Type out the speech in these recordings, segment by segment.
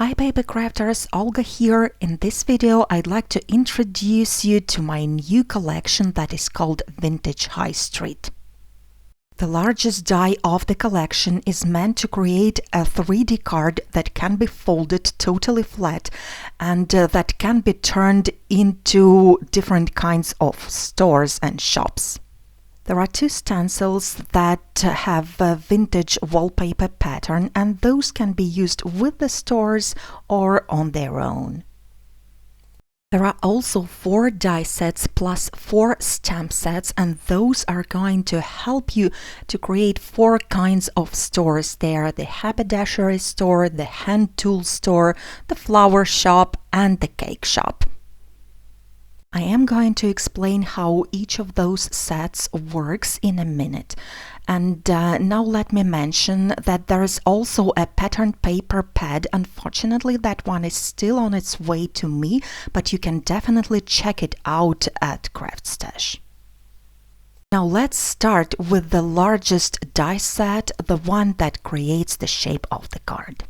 Hi paper crafters, Olga here. In this video I'd like to introduce you to my new collection that is called Vintage High Street. The largest die of the collection is meant to create a 3D card that can be folded totally flat and that can be turned into different kinds of stores and shops. There are two stencils that have a vintage wallpaper pattern, and those can be used with the stores or on their own. There are also 4 die sets plus 4 stamp sets, and those are going to help you to create 4 kinds of stores. They are the haberdashery store, the hand tool store, the flower shop, and the cake shop. I am going to explain how each of those sets works in a minute. And now let me mention that there is also a patterned paper pad. Unfortunately, that one is still on its way to me, but you can definitely check it out at Craft Stash. Now let's start with the largest die set, the one that creates the shape of the card.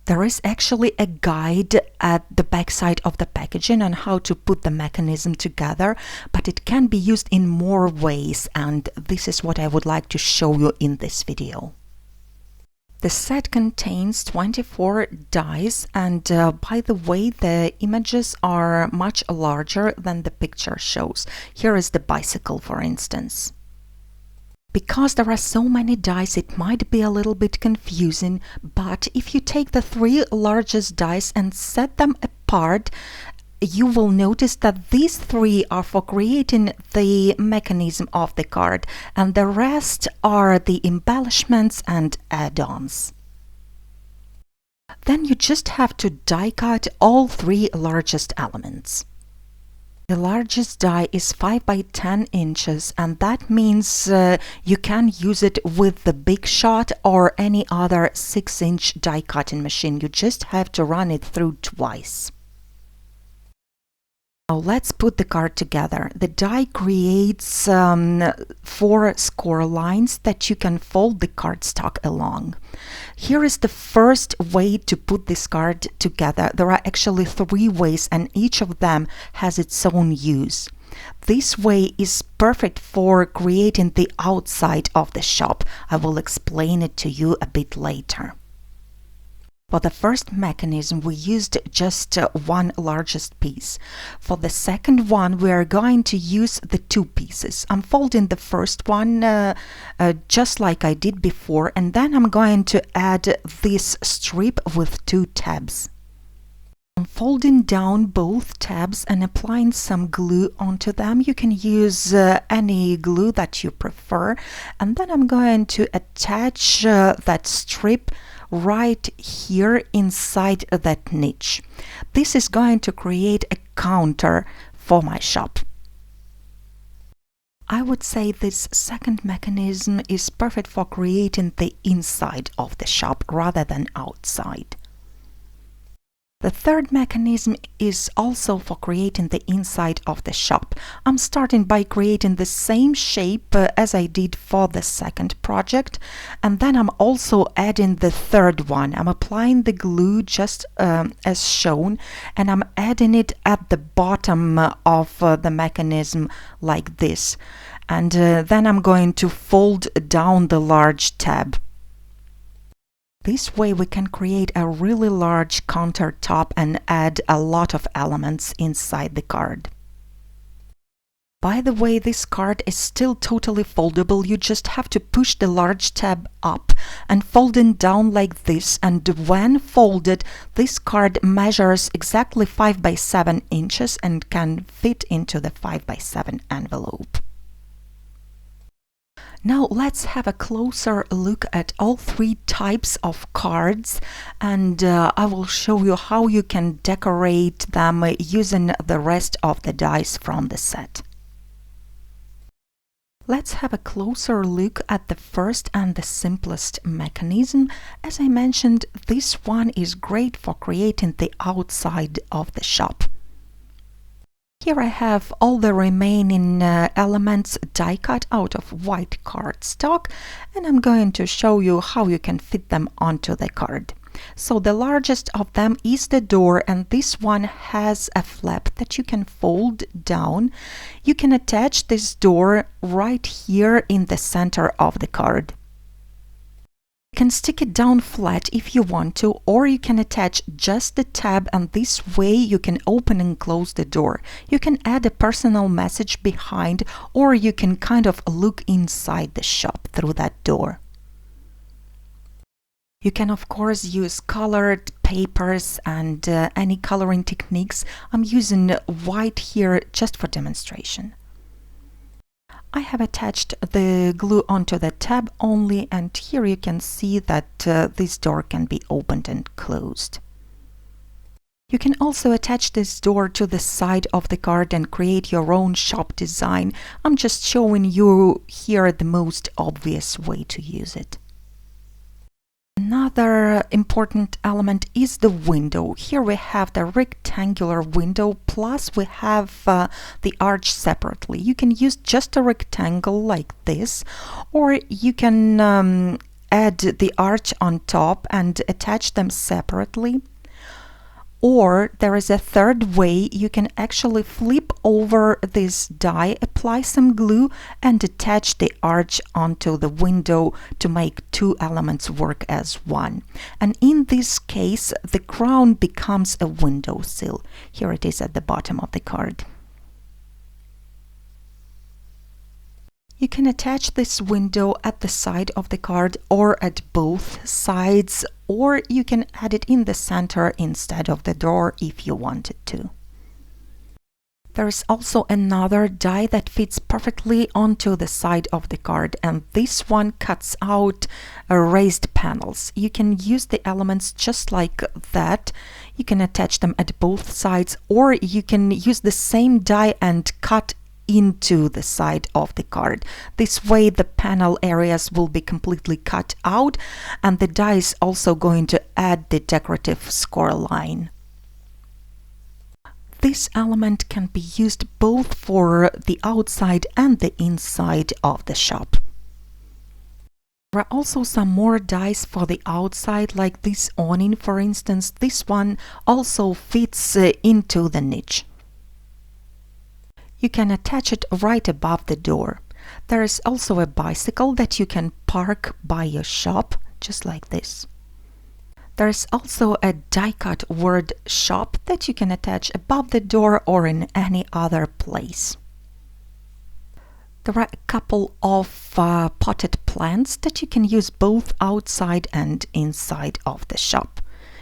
There is actually a guide at the back side of the packaging on how to put the mechanism together, but it can be used in more ways, and this is what I would like to show you in this video. The set contains 24 dies, and by the way, the images are much larger than the picture shows. Here is the bicycle, for instance. Because there are so many dies, it might be a little bit confusing, but if you take the 3 largest dies and set them apart, you will notice that these 3 are for creating the mechanism of the card, and the rest are the embellishments and add-ons. Then you just have to die cut all 3 largest elements. The largest die is 5 by 10 inches, and that means you can use it with the Big Shot or any other 6-inch die cutting machine. You just have to run it through twice. Now let's put the card together. The die creates 4 score lines that you can fold the cardstock along. Here is the first way to put this card together. There are actually 3 ways, and each of them has its own use. This way is perfect for creating the outside of the shop. I will explain it to you a bit later. For the first mechanism, we used just one largest piece. For the second one, we are going to use the 2 pieces. I'm folding the first one just like I did before, and then I'm going to add this strip with 2 tabs. I'm folding down both tabs and applying some glue onto them. You can use any glue that you prefer, and then I'm going to attach that strip right here inside that niche. This is going to create a counter for my shop. I would say this second mechanism is perfect for creating the inside of the shop rather than outside. The third mechanism is also for creating the inside of the shop. I'm starting by creating the same shape as I did for the second project, and then I'm also adding the third one. I'm applying the glue just as shown, and I'm adding it at the bottom of the mechanism like this. And then I'm going to fold down the large tab. This way we can create a really large countertop and add a lot of elements inside the card. By the way, this card is still totally foldable. You just have to push the large tab up and fold it down like this, and when folded, this card measures exactly 5 by 7 inches and can fit into the 5 by 7 envelope. Now let's have a closer look at all 3 types of cards, and I will show you how you can decorate them using the rest of the dies from the set. Let's have a closer look at the first and the simplest mechanism. As I mentioned, this one is great for creating the outside of the shop. Here I have all the remaining elements die cut out of white cardstock, and I'm going to show you how you can fit them onto the card. So the largest of them is the door, and this one has a flap that you can fold down. You can attach this door right here in the center of the card. You can stick it down flat if you want to, or you can attach just the tab, and this way you can open and close the door. You can add a personal message behind, or you can kind of look inside the shop through that door. You can of course use colored papers and any coloring techniques. I'm using white here just for demonstration. I have attached the glue onto the tab only, and here you can see that this door can be opened and closed. You can also attach this door to the side of the card and create your own shop design. I'm just showing you here the most obvious way to use it. Another important element is the window. Here we have the rectangular window, plus we have the arch separately. You can use just a rectangle like this, or you can add the arch on top and attach them separately. Or there is a third way. You can actually flip over this die, apply some glue, and attach the arch onto the window to make two elements work as one. And in this case, the crown becomes a windowsill. Here it is at the bottom of the card. You can attach this window at the side of the card or at both sides, or you can add it in the center instead of the door if you wanted to. There is also another die that fits perfectly onto the side of the card, and this one cuts out raised panels. You can use the elements just like that. You can attach them at both sides, or you can use the same die and cut into the side of the card. This way the panel areas will be completely cut out, and the die is also going to add the decorative score line. This element can be used both for the outside and the inside of the shop. There are also some more dies for the outside, like this awning for instance. This one also fits into the niche. You can attach it right above the door. There is also a bicycle that you can park by your shop, just like this. There is also a die-cut word shop that you can attach above the door or in any other place. There are a couple of potted plants that you can use both outside and inside of the shop.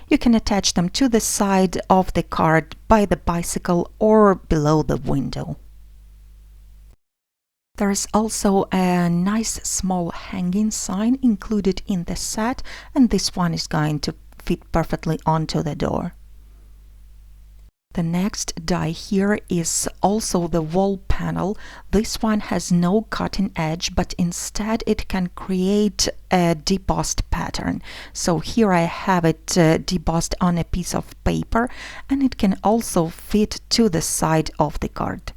You can attach them to the side of the card by the bicycle or below the window. There is also a nice small hanging sign included in the set, and this one is going to fit perfectly onto the door. The next die here is also the wall panel. This one has no cutting edge, but instead it can create a debossed pattern. So here I have it debossed on a piece of paper, and it can also fit to the side of the card.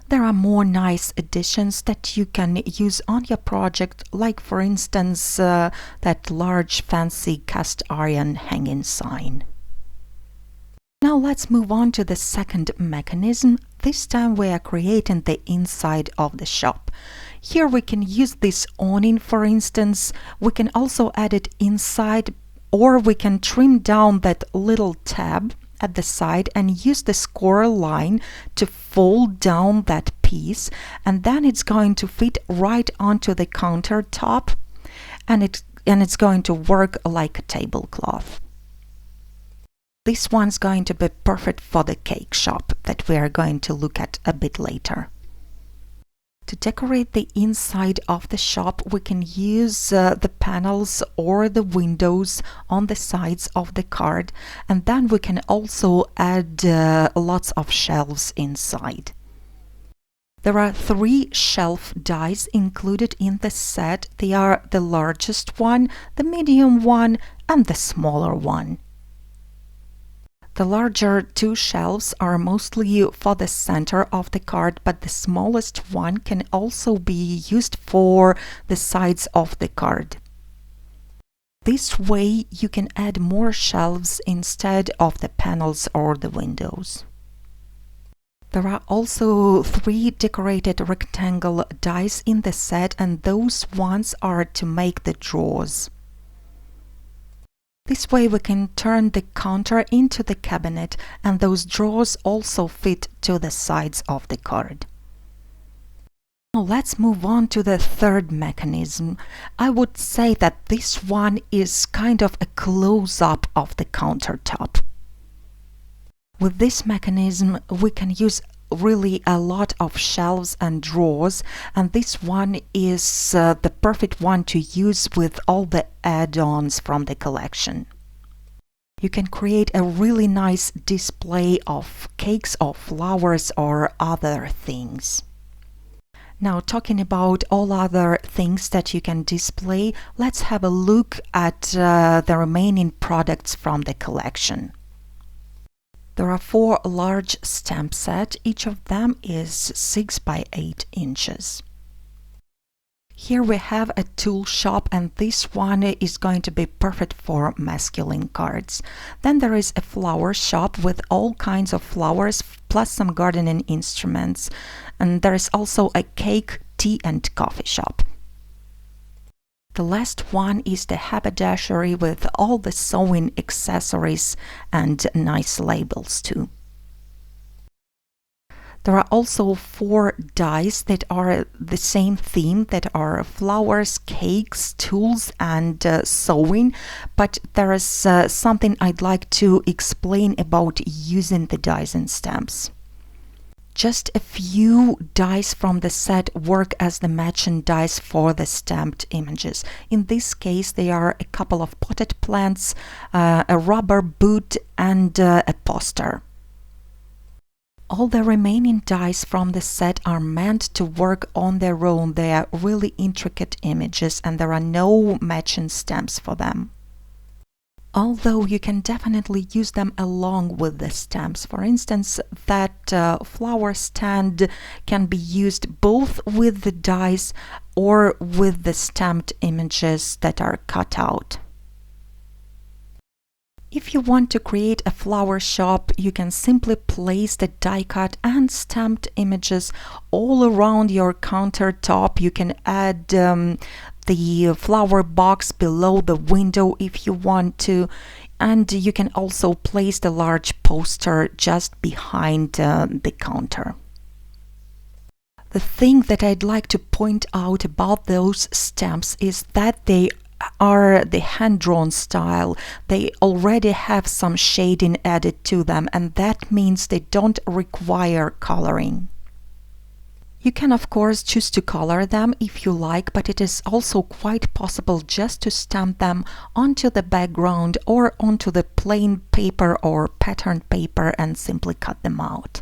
There are more nice additions that you can use on your project, like for instance that large fancy cast iron hanging sign. Now let's move on to the second mechanism. This time we are creating the inside of the shop. Here we can use this awning for instance. We can also add it inside, or we can trim down that little tab at the side and use the score line to fold down that piece, and then it's going to fit right onto the countertop, and it's going to work like a tablecloth. This one's going to be perfect for the cake shop that we are going to look at a bit later. To decorate the inside of the shop, we can use the panels or the windows on the sides of the card, and then we can also add lots of shelves inside. There are 3 shelf dies included in the set. They are the largest one, the medium one, and the smaller one. The larger 2 shelves are mostly for the center of the card, but the smallest one can also be used for the sides of the card. This way you can add more shelves instead of the panels or the windows. There are also 3 decorated rectangle dies in the set, and those ones are to make the drawers. This way we can turn the counter into the cabinet, and those drawers also fit to the sides of the card. Now let's move on to the third mechanism. I would say that this one is kind of a close-up of the countertop. With this mechanism we can use really a lot of shelves and drawers, and this one is the perfect one to use with all the add-ons from the collection. You can create a really nice display of cakes or flowers or other things. Now, talking about all other things that you can display, let's have a look at the remaining products from the collection. There are 4 large stamp sets, each of them is 6 by 8 inches. Here we have a tool shop, and this one is going to be perfect for masculine cards. Then there is a flower shop with all kinds of flowers plus some gardening instruments, and there is also a cake, tea and coffee shop. The last one is the haberdashery with all the sewing accessories and nice labels too. There are also 4 dies that are the same theme, that are flowers, cakes, tools and sewing, but there is something I'd like to explain about using the dies and stamps. Just a few dies from the set work as the matching dies for the stamped images. In this case, they are a couple of potted plants, a rubber boot and a poster. All the remaining dies from the set are meant to work on their own. They are really intricate images and there are no matching stamps for them. Although you can definitely use them along with the stamps. For instance, that flower stand can be used both with the dies or with the stamped images that are cut out. If you want to create a flower shop, you can simply place the die cut and stamped images all around your countertop. You can add the flower box below the window if you want to, and you can also place the large poster just behind the counter. The thing that I'd like to point out about those stamps is that they are the hand-drawn style. They already have some shading added to them, and that means they don't require coloring. You can of course choose to color them if you like, but it is also quite possible just to stamp them onto the background or onto the plain paper or patterned paper and simply cut them out.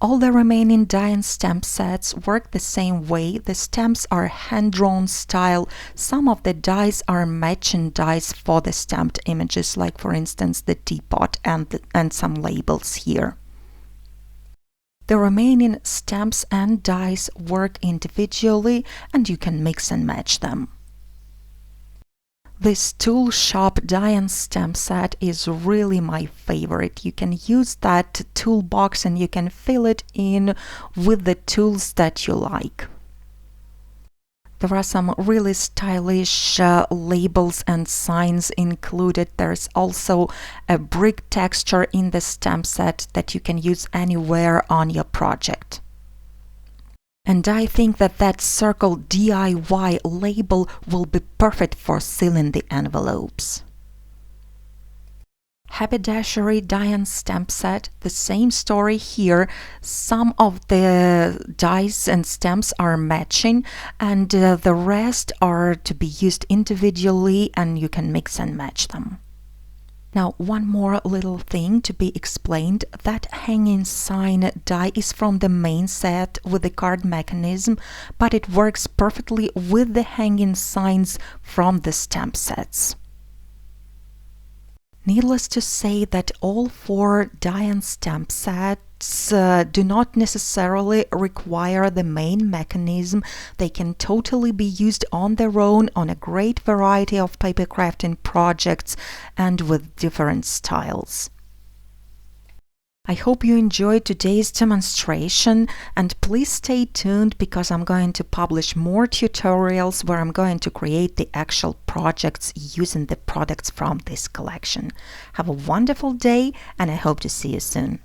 All the remaining die and stamp sets work the same way. The stamps are hand-drawn style. Some of the dies are matching dies for the stamped images, like for instance the teapot and some labels here. The remaining stamps and dies work individually and you can mix and match them. This tool shop die and stamp set is really my favorite. You can use that toolbox and you can fill it in with the tools that you like. There are some really stylish labels and signs included. There's also a brick texture in the stamp set that you can use anywhere on your project. And I think that that circle DIY label will be perfect for sealing the envelopes. Haberdashery die and stamp set, the same story here. Some of the dies and stamps are matching and the rest are to be used individually and you can mix and match them. Now, one more little thing to be explained. That hanging sign die is from the main set with the card mechanism, but it works perfectly with the hanging signs from the stamp sets. Needless to say that all 4 die and stamp sets do not necessarily require the main mechanism. They can totally be used on their own on a great variety of paper crafting projects and with different styles. I hope you enjoyed today's demonstration, and please stay tuned because I'm going to publish more tutorials where I'm going to create the actual projects using the products from this collection. Have a wonderful day, and I hope to see you soon.